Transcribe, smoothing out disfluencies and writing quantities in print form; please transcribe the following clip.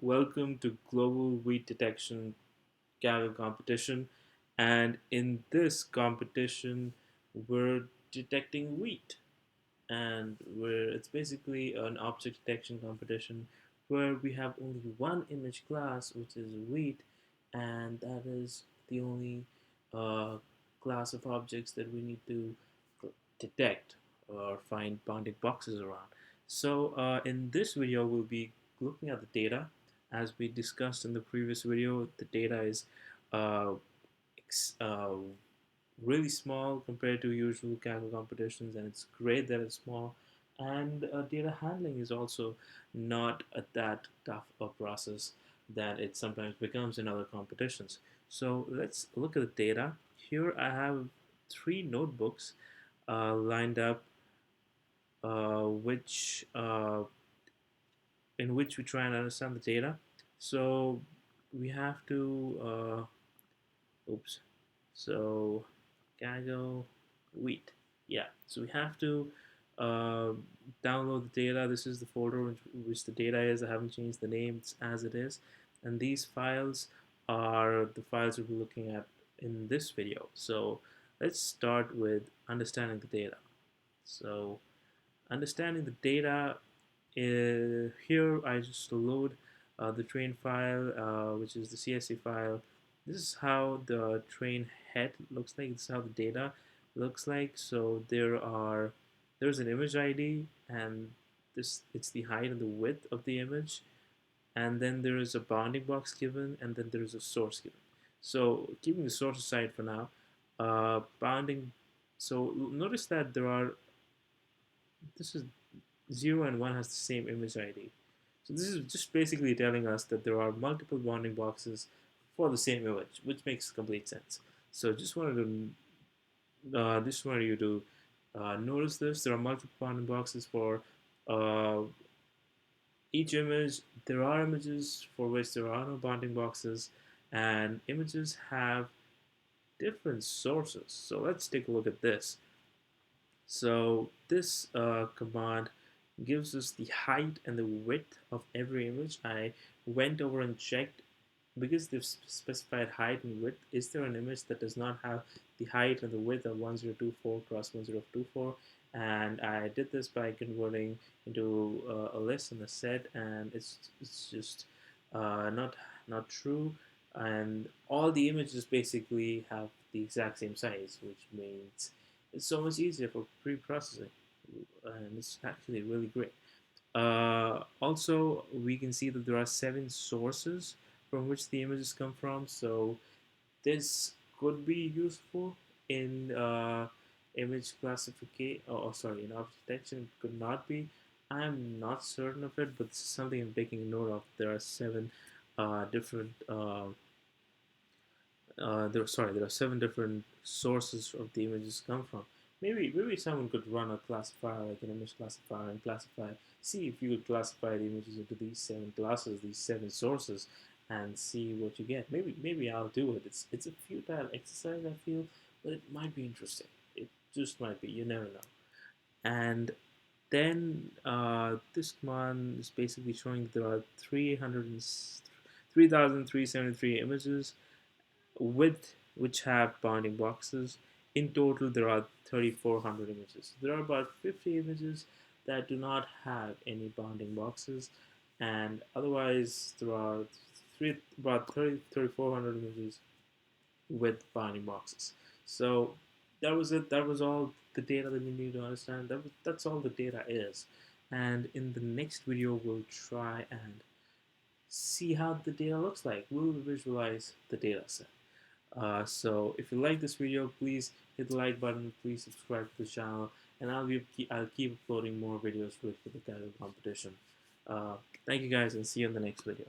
Welcome to Global Wheat Detection Kaggle competition. And in this competition, we're detecting wheat. And it's basically an object detection competition where we have only one image class, which is wheat, and that is the only uh, class of objects that we need to detect or find bounding boxes around. So in this video, we'll be looking at the data. As we discussed in the previous video, the data is uh, uh, really small compared to usual Kaggle competitions, and it's great that it's small. And data handling is also not that tough a process that it sometimes becomes in other competitions. So let's look at the data. Here I have three notebooks lined up, which in which we try and understand the data. So we have to, oops, so Kaggle wheat. Yeah, so we have to uh, download the data. This is the folder which the data is. I haven't changed the name, it's as it is. And these files are the files we'll be looking at in this video. So let's start with understanding the data. So understanding the data, here I just load the train file, which is the CSV file. This is how the train head looks like. This is how the data looks like. So there's an image ID, and this it's the height and the width of the image, and then there is a bounding box given, and then there is a source given. So keeping the source aside for now, bounding. So notice that this is 0 and 1 has the same image ID. So this is just basically telling us that there are multiple bounding boxes for the same image, which makes complete sense. So just wanted you to notice this. There are multiple bounding boxes for uh, each image. There are images for which there are no bounding boxes, and images have different sources. So let's take a look at this. So this command gives us the height and the width of every image. I went over and checked, because they've specified height and width. Is there an image that does not have the height and the width of 1024 cross 1024? And I did this by converting into a list and a set, and it's just not true. And all the images basically have the exact same size, which means it's so much easier for pre-processing, and it's actually really great. Also, we can see that there are 7 sources from which the images come from, so this could be useful in image classification. Oh, sorry, in object detection. It could not be. I'm not certain of it, but this is something I'm taking a note of. There are seven different there are 7 different sources of the images come from. Maybe someone could run a classifier like an image classifier and see if you could classify the images into these 7 classes, these 7 sources, and see what you get. Maybe I'll do it. It's a futile exercise, I feel, but it might be interesting. It just might be. You never know. And then this command is basically showing that there are 3,373 images with which have bounding boxes. In total, there are 3,400 images. There are about 50 images that do not have any bounding boxes, and otherwise there are about 3,400 images with bounding boxes. So that was it. That was all the data that you need to understand. That's all the data is. And in the next video, we'll try and see how the data looks like. We'll visualize the data set. So if you like this video, please hit the like button, please subscribe to the channel, and I'll keep uploading more videos with the Kaggle competition. Thank you guys, and see you in the next video.